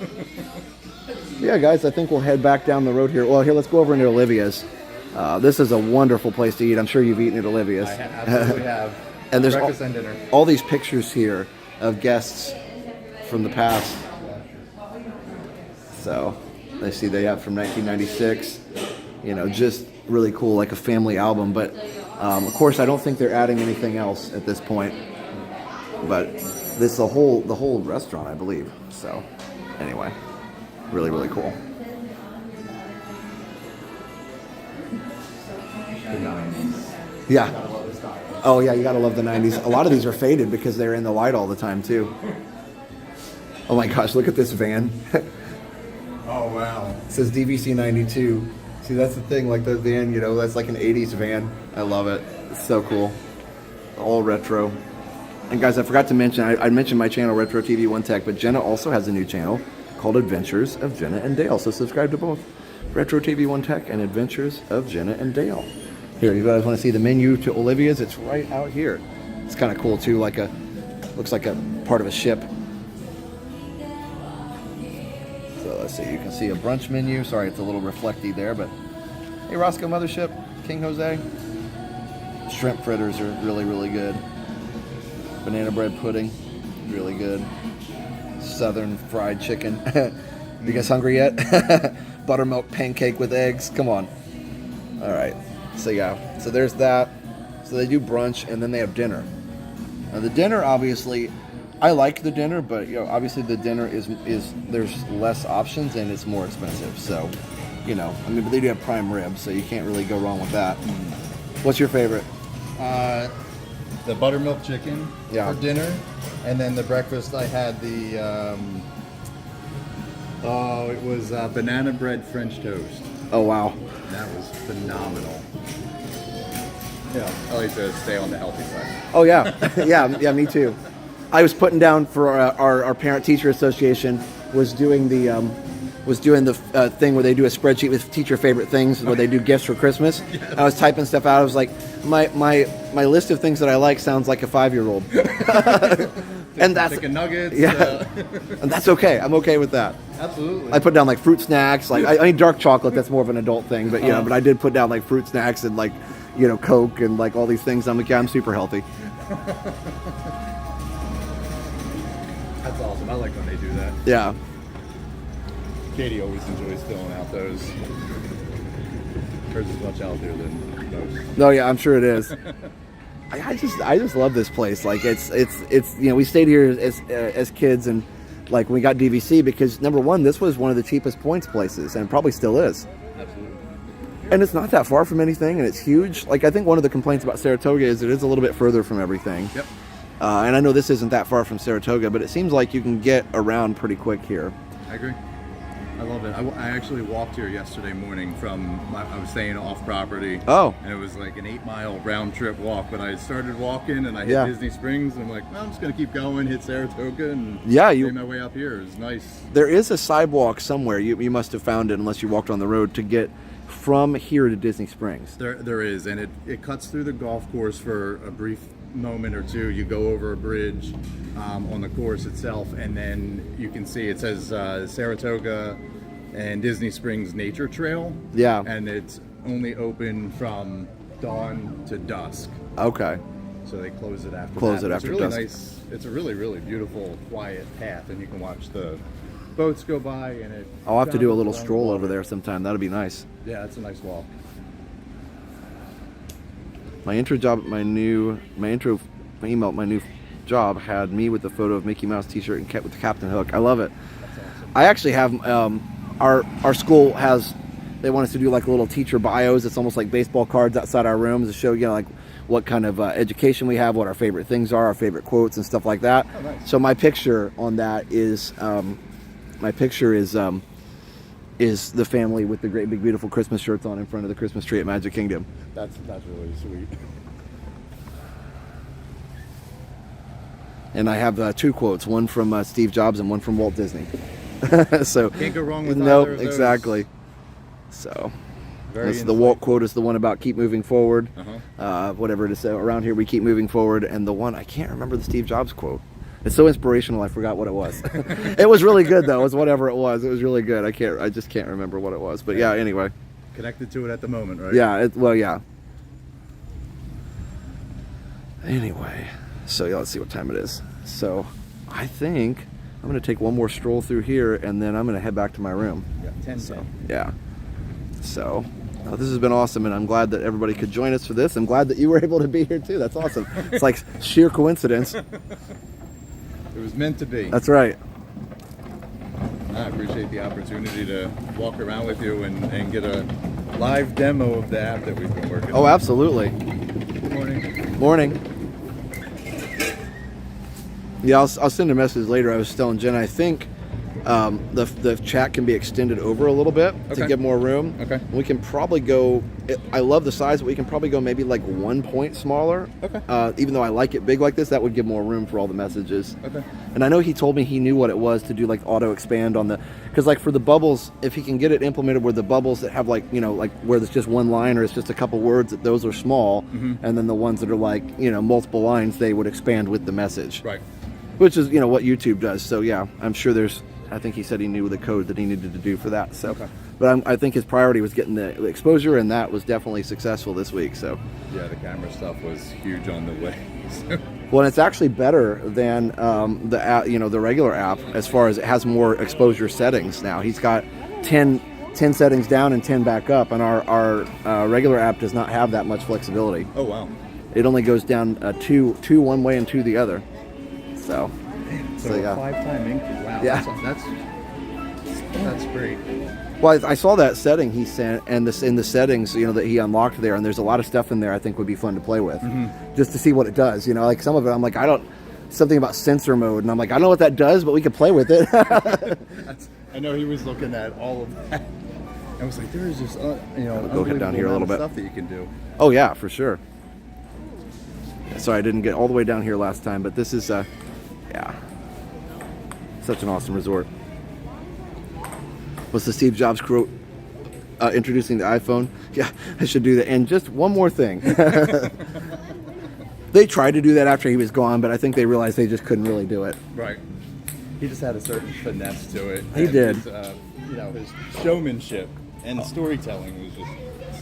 Yeah, guys, I think we'll head back down the road here. Well, here, let's go over into Olivia's. This is a wonderful place to eat. I'm sure you've eaten at Olivia's. I absolutely have. And there's breakfast and dinner. All these pictures here of guests from the past. So they have from 1996, just really cool, like a family album. But of course, I don't think they're adding anything else at this point. But this the whole restaurant, I believe. So anyway, really, really cool. Yeah. Oh yeah, you gotta love the 90s. A lot of these are faded because they're in the light all the time too. Oh my gosh, look at this van. Oh wow. It says DVC 92. See, that's the thing, like the van, that's like an 80s van. I love it. It's so cool. All retro. And guys, I forgot to mention, I mentioned my channel, Retro TV 1 Tech, but Jenna also has a new channel called Adventures of Jenna and Dale. So subscribe to both Retro TV 1 Tech and Adventures of Jenna and Dale. Here, you guys want to see the menu to Olivia's? It's right out here. It's kind of cool too, looks like a part of a ship. So let's see. You can see a brunch menu. Sorry, it's a little reflecty there, but hey, Roscoe Mothership, King Jose. Shrimp fritters are really, really good. Banana bread pudding, really good. Southern fried chicken. You guys hungry yet? Buttermilk pancake with eggs. Come on. All right. So yeah. So there's that. So they do brunch and then they have dinner. Now the dinner, obviously, I like the dinner, but obviously the dinner is there's less options and it's more expensive. So, I mean, but they do have prime rib, so you can't really go wrong with that. What's your favorite? The buttermilk chicken for dinner, and then the breakfast I had the it was banana bread French toast. Oh wow, that was phenomenal. Yeah, I like to stay on the healthy side. Oh yeah, yeah, me too. I was putting down for our parent teacher association was doing the thing where they do a spreadsheet with teacher favorite things where they do gifts for Christmas. Yes. I was typing stuff out. I was like, my list of things that I like sounds like a 5-year-old. And that's chicken nuggets. Yeah, and that's okay. I'm okay with that. Absolutely. I put down like fruit snacks. Like I mean, dark chocolate. That's more of an adult thing. But but I did put down like fruit snacks and like Coke and like all these things. I'm like, yeah, I'm super healthy. That's awesome. I like when they do that. Yeah. Katie always enjoys filling out those. Hers is much healthier than most. No, yeah, I'm sure it is. I just love this place. Like it's we stayed here as kids and like we got DVC because number one, this was one of the cheapest points places and probably still is. Absolutely. And it's not that far from anything and it's huge. Like I think one of the complaints about Saratoga is it is a little bit further from everything. Yep. And I know this isn't that far from Saratoga, but it seems like you can get around pretty quick here. I agree. I love it. I actually walked here yesterday morning I was staying off property. Oh. And it was like an 8-mile round trip walk, but I started walking and I hit Disney Springs and I'm like, well, I'm just going to keep going, hit Saratoga and make my way up here. It was nice. There is a sidewalk somewhere. You must have found it unless you walked on the road to get from here to Disney Springs. There is, and it cuts through the golf course for a brief moment or two. You go over a bridge on the course itself, and then you can see it says Saratoga and Disney Springs Nature Trail. Yeah. And it's only open from dawn to dusk. Okay. So they close it after dusk. Nice. It's a really, really beautiful, quiet path, and you can watch the boats go by. And I'll have to do a little stroll over there sometime. That'll be nice. Yeah, it's a nice walk. My intro email at my new job had me with the photo of Mickey Mouse t-shirt and with the Captain Hook. I love it. That's awesome. I actually have our school they want us to do like little teacher bios. It's almost like baseball cards outside our rooms to show like what kind of education we have, what our favorite things are, our favorite quotes and stuff like that. Oh, nice. So my picture on that is is the family with the great big beautiful Christmas shirts on in front of the Christmas tree at Magic Kingdom. That's really sweet. And I have 2 quotes, one from Steve Jobs and one from Walt Disney. So can't go wrong with nope, either of those. Exactly. So The Walt quote is the one about keep moving forward. Uh-huh. Whatever it is. So around here we keep moving forward, and the one I can't remember the Steve Jobs quote. It's so inspirational. I forgot what it was. It was really good though. It was whatever it was. It was really good. I just can't remember what it was. But yeah. Anyway. Connected to it at the moment, right? Yeah. Yeah. Anyway, so let's see what time it is. So I think I'm going to take one more stroll through here, and then I'm going to head back to my room. Yeah, 10. So yeah. So this has been awesome, and I'm glad that everybody could join us for this. I'm glad that you were able to be here too. That's awesome. It's like sheer coincidence. It was meant to be. That's right. I appreciate the opportunity to walk around with you and get a live demo of the app that we've been working on. Oh, absolutely. Good morning. Morning. Yeah, I'll send a message later. I was telling Jen, I think the chat can be extended over a little bit to get more room. Okay. We can probably go, I love the size, but we can probably go maybe like 1 point smaller. Okay. Even though I like it big like this, that would give more room for all the messages. Okay. And I know he told me he knew what it was to do like auto expand on because like for the bubbles, if he can get it implemented where the bubbles that have like, like where there's just one line or it's just a couple words, that those are small. Mm-hmm. And then the ones that are like, multiple lines, they would expand with the message. Right. Which is, what YouTube does. So yeah, I'm sure there's I think he said he knew the code that he needed to do for that. So, Okay. but I think his priority was getting the exposure, and that was definitely successful this week. So, Yeah, the camera stuff was huge on the way. well, and it's actually better than the app, the regular app, as far as it has more exposure settings now. He's got 10 settings down and 10 back up, and our regular app does not have that much flexibility. Oh wow. It only goes down two one way and two the other. So, So yeah. a 5-time increase. Wow. Yeah. That's great. Well, I saw that setting he sent, and this in the settings, that he unlocked there, and there's a lot of stuff in there I think would be fun to play with, just to see what it does. Like some of it, I'm like, something about sensor mode, and I'm like, I don't know what that does, but we could play with it. I know he was looking at all of that. I was like, there is just go ahead down unbelievable here a little amount of bit. stuff that you can do. Oh yeah, for sure. Sorry, I didn't get all the way down here last time, but this is, such an awesome resort. Was the Steve Jobs quote introducing the iPhone? Yeah, I should do that. And just one more thing. They tried to do that after he was gone, but I think they realized they just couldn't really do it. Right. He just had a certain finesse to it. He did. His showmanship and storytelling was just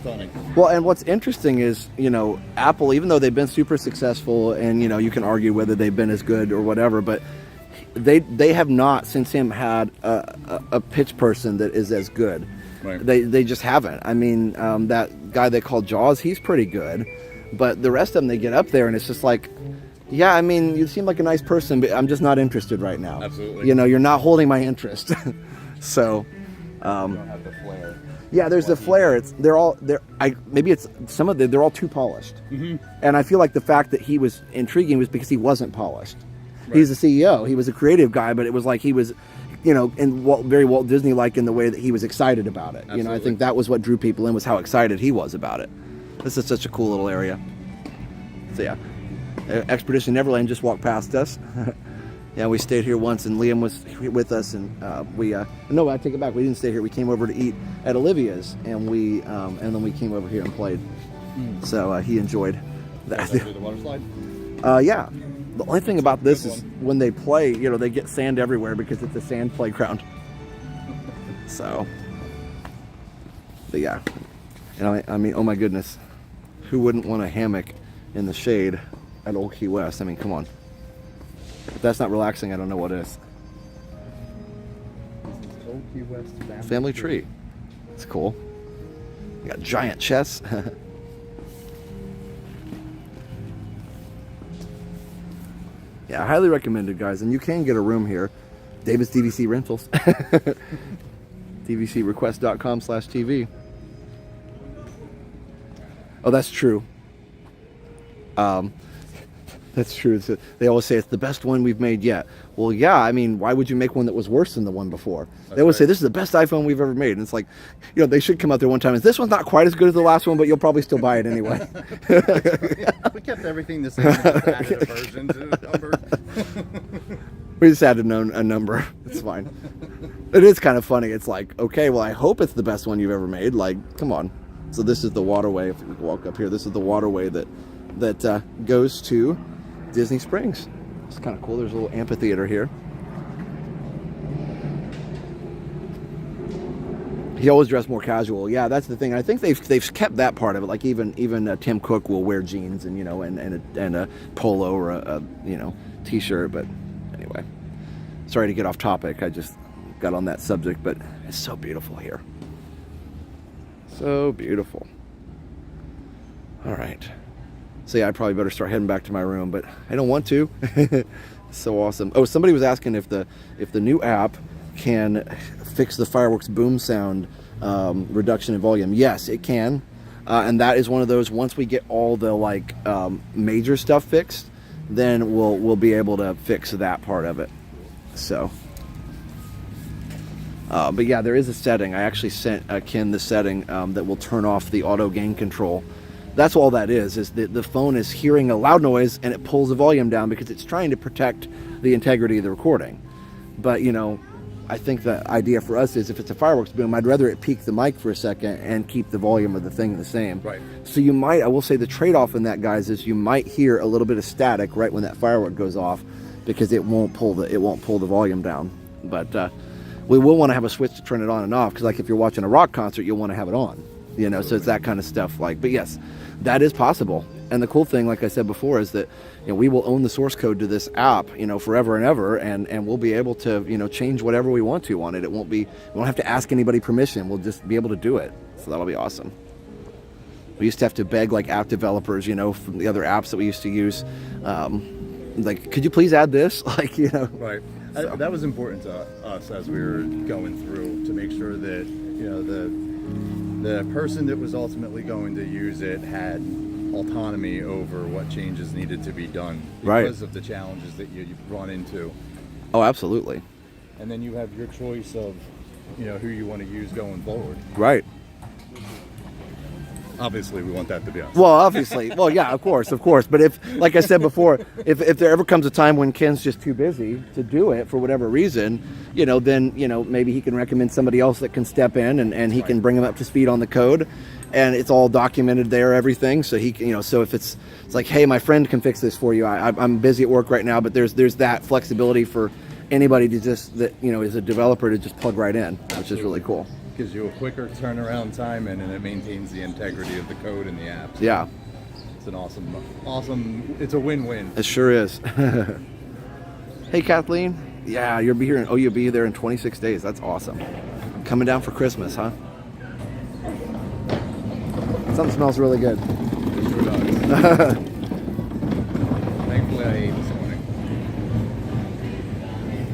stunning. Well, and what's interesting is, Apple, even though they've been super successful, and you can argue whether they've been as good or whatever, but they have not since him had a pitch person that is as good. Right. They just haven't. I mean, that guy they called Jaws, he's pretty good, but the rest of them, they get up there and it's just like, yeah, I mean, you seem like a nice person, but I'm just not interested right now. Absolutely. You're not holding my interest. So. You don't have the flair. Yeah, there's the flair. They're all too polished, and I feel like the fact that he was intriguing was because he wasn't polished. Right. He's a CEO. He was a creative guy, but it was like he was, very Walt Disney like in the way that he was excited about it. Absolutely. I think that was what drew people in, was how excited he was about it. This is such a cool little area. So yeah, Expedition Neverland just walked past us. Yeah, we stayed here once, and Liam was with us, and no, I take it back. We didn't stay here. We came over to eat at Olivia's, and and then we came over here and played. So he enjoyed that. The water slide? Yeah. The only thing about this is when they play, they get sand everywhere because it's a sand playground. So, but yeah. And I mean, oh my goodness, who wouldn't want a hammock in the shade at Old Key West? I mean, come on. If that's not relaxing, I don't know what is. Old Key West Family tree. It's cool. You got giant chests. Yeah, I highly recommend it, guys. And you can get a room here. David's DVC Rentals. DVCrequest.com/TV. Oh, that's true. That's true. They always say it's the best one we've made yet. Well, yeah, I mean, why would you make one that was worse than the one before? They always say this is the best iPhone we've ever made. And it's like, they should come out there one time. And this one's not quite as good as the last one, but you'll probably still buy it anyway. We kept everything the same. Just added a version to the number. We just added a number. It's fine. It is kind of funny. It's like, okay, well, I hope it's the best one you've ever made. Like, come on. So this is the waterway. If we walk up here, this is the waterway that goes to Disney Springs. It's kind of cool. There's a little amphitheater here. He always dressed more casual. Yeah, that's the thing. I think they've kept that part of it. Like even Tim Cook will wear jeans and and a polo or a t-shirt. But anyway, sorry to get off topic. I just got on that subject, but it's so beautiful here. So beautiful. All right. So yeah, I probably better start heading back to my room, but I don't want to. So awesome. Oh, somebody was asking if the new app can fix the fireworks boom sound reduction in volume. Yes, it can. And that is one of those, once we get all the major stuff fixed, then we'll be able to fix that part of it. So but yeah, there is a setting. I actually sent Ken the setting that will turn off the auto gain control. That's all that is the phone is hearing a loud noise and it pulls the volume down because it's trying to protect the integrity of the recording. But I think the idea for us is if it's a fireworks boom, I'd rather it peak the mic for a second and keep the volume of the thing the same. Right. So I will say the trade-off in that, guys, is you might hear a little bit of static right when that firework goes off because it won't pull the volume down. But we will want to have a switch to turn it on and off, because like if you're watching a rock concert, you'll want to have it on, you know. So it's that kind of stuff. Like, but yes, that is possible. And the cool thing, like I said before, is that, you know, we will own the source code to this app, you know, forever and ever, and we'll be able to, you know, change whatever we want to on it. We won't have to ask anybody permission. We'll just be able to do it. So that'll be awesome. We used to have to beg like app developers, you know, from the other apps that we used to use, like, could you please add this? Like, you know. Right. That was important to us as we were going through, to make sure that, you know, the person that was ultimately going to use it had autonomy over what changes needed to be done because of the challenges that you run into. Oh, absolutely. And then you have your choice of, you know, who you want to use going forward. Right. Obviously, we want that to be us. Well, obviously. Well, yeah, of course. But if, like I said before, if there ever comes a time when Ken's just too busy to do it for whatever reason, you know, then, you know, maybe he can recommend somebody else that can step in and he can bring him up to speed on the code, and it's all documented there, everything. So he can, you know, so if it's like, hey, my friend can fix this for you. I'm busy at work right now, but there's that flexibility for anybody to just, that, you know, is a developer, to just plug right in, which is really cool. Gives you a quicker turnaround time, and it maintains the integrity of the code in the apps. Yeah. It's an awesome, it's a win-win. It sure is. Hey, Kathleen. Yeah, you'll be here. You'll be there in 26 days. That's awesome. Coming down for Christmas, huh? Something smells really good. It sure does. Thankfully, I ate this morning.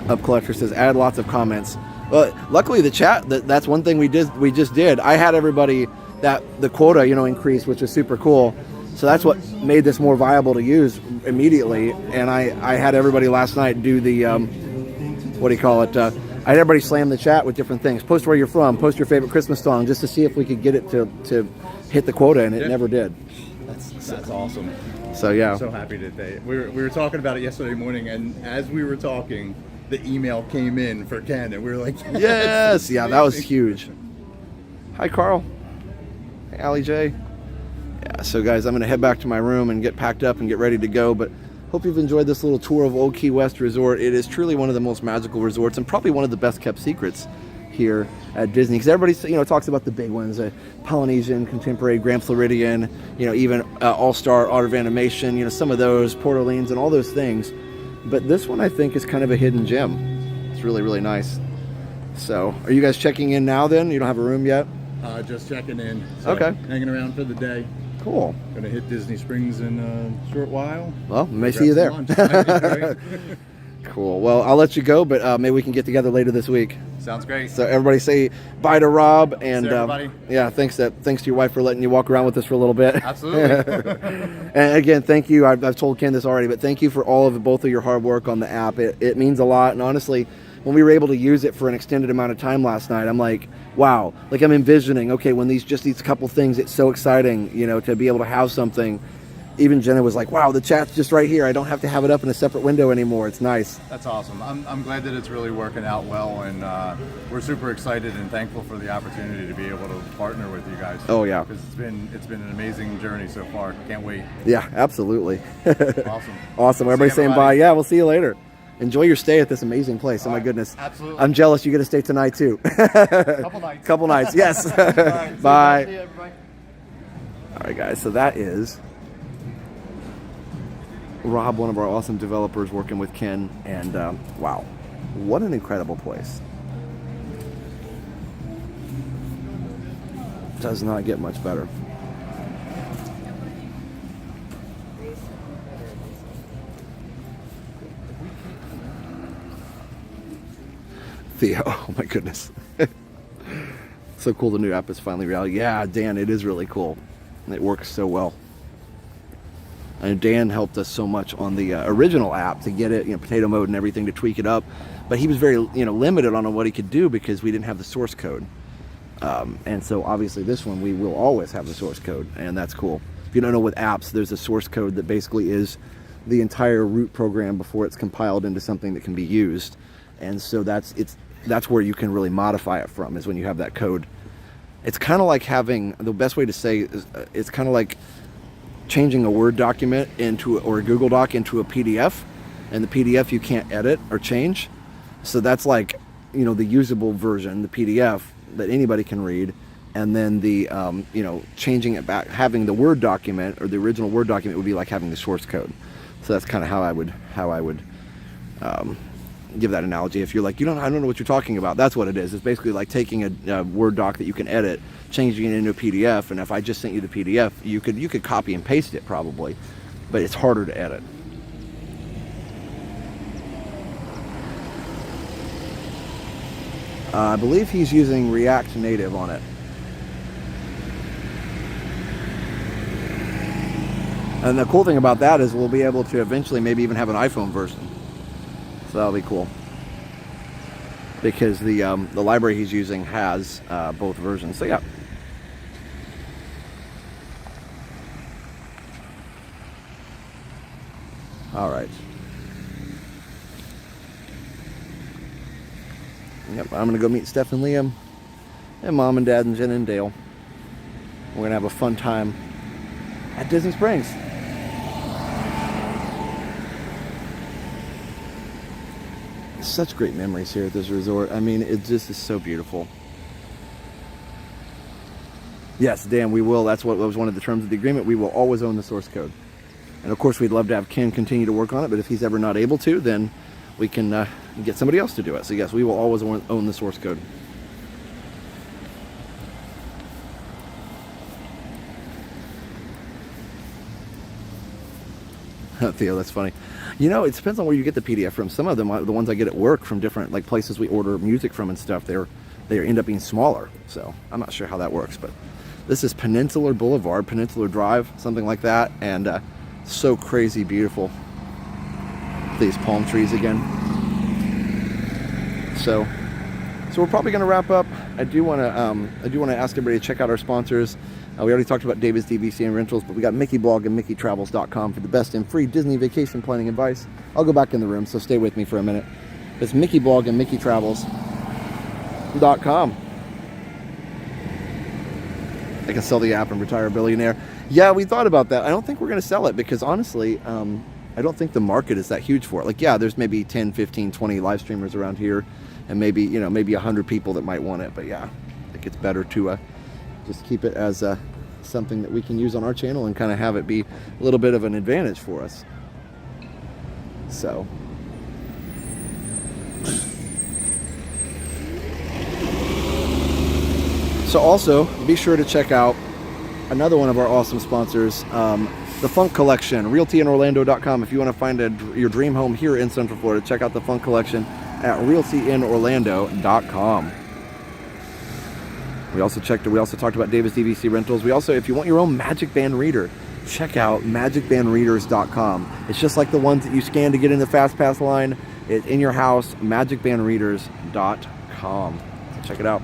Up Collector says, add lots of comments. Well, luckily the chat, that's one thing we just did. I had everybody, that the quota, you know, increase, which is super cool. So that's what made this more viable to use immediately. And I had everybody last night do the, what do you call it? I had everybody slam the chat with different things. Post where you're from, post your favorite Christmas song, just to see if we could get it to hit the quota, and it never did. That's awesome. So yeah. I'm so happy that we were talking about it yesterday morning, and as we were talking, the email came in for Ken, and we were like, yes, yeah, that was huge. Hi, Carl. Hey, Allie J. Yeah, so guys, I'm going to head back to my room and get packed up and get ready to go, but hope you've enjoyed this little tour of Old Key West Resort. It is truly one of the most magical resorts, and probably one of the best kept secrets here at Disney, because everybody, you know, talks about the big ones, Polynesian, Contemporary, Grand Floridian, you know, even All-Star, Art of Animation, you know, some of those, Port Orleans, and all those things. But this one, I think, is kind of a hidden gem. It's really, really nice. So, are you guys checking in now then? You don't have a room yet? Just checking in. So, okay. Hanging around for the day. Cool. Gonna hit Disney Springs in a short while. Well, may see you there. Cool. Well, I'll let you go, but maybe we can get together later this week. Sounds great. So everybody say bye to Rob, and everybody. Yeah, thanks to your wife for letting you walk around with us for a little bit. Absolutely. And again, thank you. I've told Ken this already, but thank you for both of your hard work on the app. It means a lot, and honestly, when we were able to use it for an extended amount of time last night, I'm like, wow. Like, I'm envisioning, okay, when these couple things, it's so exciting, you know, to be able to have something. Even Jenna was like, wow, the chat's just right here. I don't have to have it up in a separate window anymore. It's nice. That's awesome. I'm glad that it's really working out well, and we're super excited and thankful for the opportunity to be able to partner with you guys. Oh, yeah. Because it's been an amazing journey so far. Can't wait. Yeah, absolutely. Awesome. Awesome. Everybody saying bye. Yeah, we'll see you later. Enjoy your stay at this amazing place. Oh, my goodness. Absolutely. I'm jealous you get to stay tonight, too. Couple nights. Yes. Bye. See you, everybody. All right, guys. So that is Rob, one of our awesome developers, working with Ken. And wow, what an incredible place. Does not get much better. Theo, oh my goodness. So cool, the new app is finally reality. Yeah, Dan, it is really cool. It works so well. And Dan helped us so much on the original app to get it, you know, potato mode and everything, to tweak it up. But he was very, you know, limited on what he could do because we didn't have the source code. And so obviously this one, we will always have the source code, and that's cool. If you don't know, with apps, there's a source code that basically is the entire root program before it's compiled into something that can be used. And so that's where you can really modify it from, is when you have that code. It's kind of like having, the best way to say is, it's kind of like changing a Word document or a Google Doc into a PDF, and the PDF you can't edit or change. So that's like you know, the usable version, the PDF that anybody can read, and then the you know, changing it back, having the Word document or the original Word document would be like having the source code. So that's kind of how I would give that analogy. If you're like, I don't know what you're talking about, that's what it is. It's basically like taking a Word doc that you can edit, changing it into a PDF, and if I just sent you the PDF, you could copy and paste it probably, but it's harder to edit. I believe he's using React Native on it. And the cool thing about that is we'll be able to eventually maybe even have an iPhone version. So that'll be cool. Because the library he's using has both versions. So yeah. All right. Yep, I'm gonna go meet Steph and Liam, and Mom and Dad and Jen and Dale. We're gonna have a fun time at Disney Springs. Such great memories here at this resort. I mean, it just is so beautiful. Yes, Dan, we will. That's what was one of the terms of the agreement. We will always own the source code. And of course, we'd love to have Ken continue to work on it, but if he's ever not able to, then we can get somebody else to do it. So yes, we will always own the source code. Theo, that's funny. You know, it depends on where you get the PDF from. Some of them, the ones I get at work from different like places we order music from and stuff, they end up being smaller. So I'm not sure how that works, but this is Peninsular Boulevard, Peninsular Drive, something like that, and so crazy beautiful. These palm trees again. So we're probably going to wrap up. I do want to ask everybody to check out our sponsors. We already talked about David's DVC and Rentals, but we got Mickey Blog and MickeyTravels.com for the best and free Disney vacation planning advice. I'll go back in the room, so stay with me for a minute. It's Mickey Blog and MickeyTravels.com. I can sell the app and retire a billionaire. Yeah, we thought about that. I don't think we're going to sell it because honestly, I don't think the market is that huge for it. Like, yeah, there's maybe 10, 15, 20 live streamers around here, and maybe, you know, maybe 100 people that might want it. But yeah, I think it's better to just keep it as something that we can use on our channel and kind of have it be a little bit of an advantage for us. So also be sure to check out another one of our awesome sponsors, the Funk Collection, realtyinorlando.com. If you want to find your dream home here in Central Florida, check out the Funk Collection at realtyinorlando.com. We also talked about Davis DVC Rentals. We also, if you want your own Magic Band reader, check out magicbandreaders.com. It's just like the ones that you scan to get in the FastPass line. It's in your house, magicbandreaders.com. So check it out.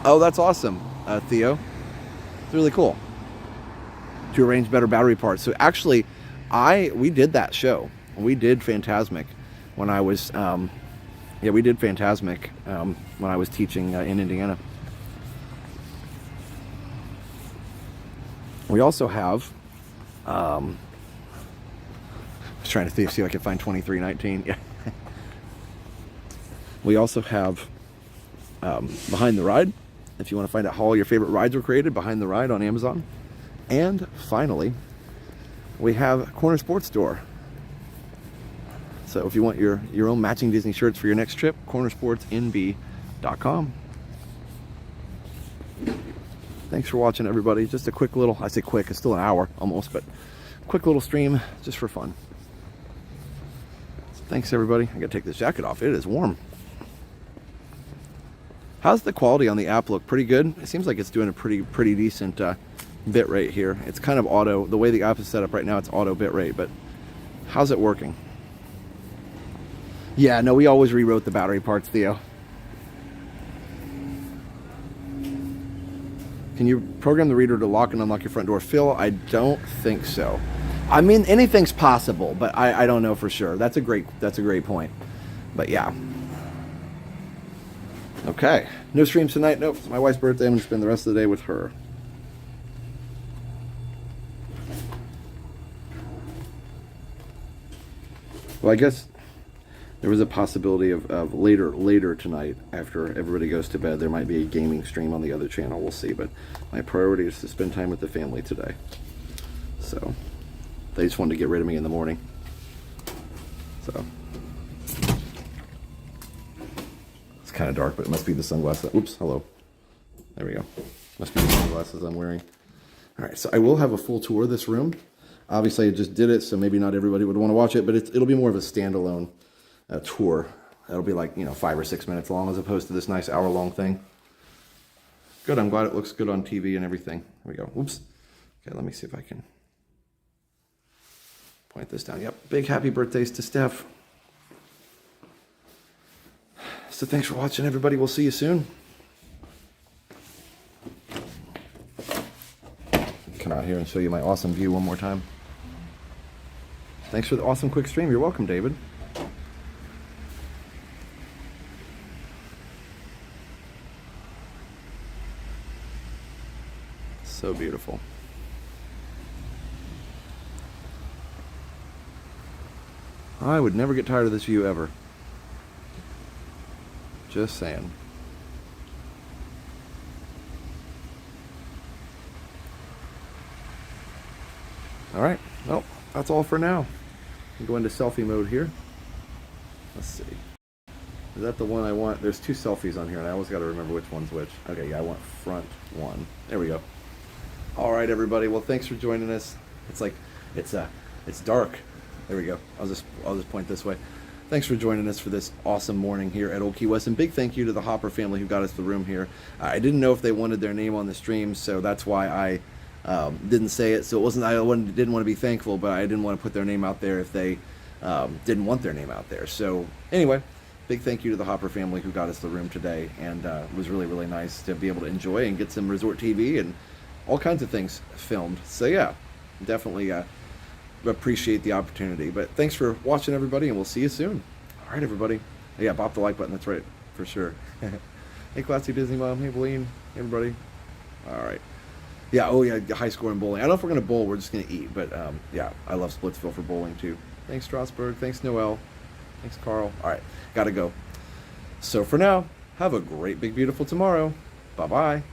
Oh, that's awesome, Theo. It's really cool to arrange better battery parts. So actually, we did that show. We did Phantasmic when I was, we did Phantasmic when I was teaching in Indiana. We also have, I was trying to see if I could find 2319. Yeah. We also have Behind the Ride. If you want to find out how all your favorite rides were created, Behind the Ride on Amazon. And finally, we have Corner Sports Store. So if you want your own matching Disney shirts for your next trip, cornersportsnb.com. Thanks for watching, everybody. Just a quick little, I say quick, it's still an hour almost, but quick little stream just for fun. Thanks, everybody. I gotta take this jacket off. It is warm. How's the quality on the app look? Pretty good? It seems like it's doing a pretty decent bit rate here. It's kind of auto. The way the app is set up right now, it's auto bit rate, but how's it working? Yeah, no, we always rewrote the battery parts, Theo. Can you program the reader to lock and unlock your front door? Phil, I don't think so. I mean, anything's possible, but I don't know for sure. That's a great point. But yeah. Okay, no streams tonight. Nope, it's my wife's birthday. I'm going to spend the rest of the day with her. Well, I guess There was a possibility of later tonight, after everybody goes to bed, there might be a gaming stream on the other channel. We'll see, but my priority is to spend time with the family today. So they just wanted to get rid of me in the morning. So it's kind of dark, but it must be the sunglasses. Oops, hello. There we go. Must be the sunglasses I'm wearing. All right, so I will have a full tour of this room. Obviously, I just did it, so maybe not everybody would want to watch it, but it'll be more of a standalone tour. That'll be like, 5 or 6 minutes long as opposed to this nice hour-long thing. Good, I'm glad it looks good on TV and everything. There we go. Oops. Okay, let me see if I can point this down. Yep, big happy birthdays to Steph. So thanks for watching, everybody. We'll see you soon. Come out here and show you my awesome view one more time. Thanks for the awesome quick stream. You're welcome, David. So beautiful. I would never get tired of this view ever. Just saying. All right, well, that's all for now. I'll go into selfie mode here. Let's see. Is that the one I want? There's 2 selfies on here, and I always got to remember which one's which. Okay, yeah, I want front one. There we go. All right, everybody. Well, thanks for joining us. It's dark. There we go. I'll just point this way. Thanks for joining us for this awesome morning here at Old Key West, and big thank you to the Hopper family who got us the room here. I didn't know if they wanted their name on the stream, so that's why I didn't say it. So it wasn't, didn't want to be thankful, but I didn't want to put their name out there if they didn't want their name out there. So anyway, big thank you to the Hopper family who got us the room today, and it was really, really nice to be able to enjoy and get some resort TV and all kinds of things filmed. So yeah, definitely appreciate the opportunity. But thanks for watching, everybody, and we'll see you soon. All right, everybody. Yeah, bop the like button. That's right, for sure. Hey, Classy Disney Mom. Hey, Blaine. Hey, everybody. All right. Yeah, oh yeah, high score in bowling. I don't know if we're going to bowl. We're just going to eat. But yeah, I love Splitsville for bowling, too. Thanks, Strasburg. Thanks, Noel. Thanks, Carl. All right, got to go. So for now, have a great, big, beautiful tomorrow. Bye-bye.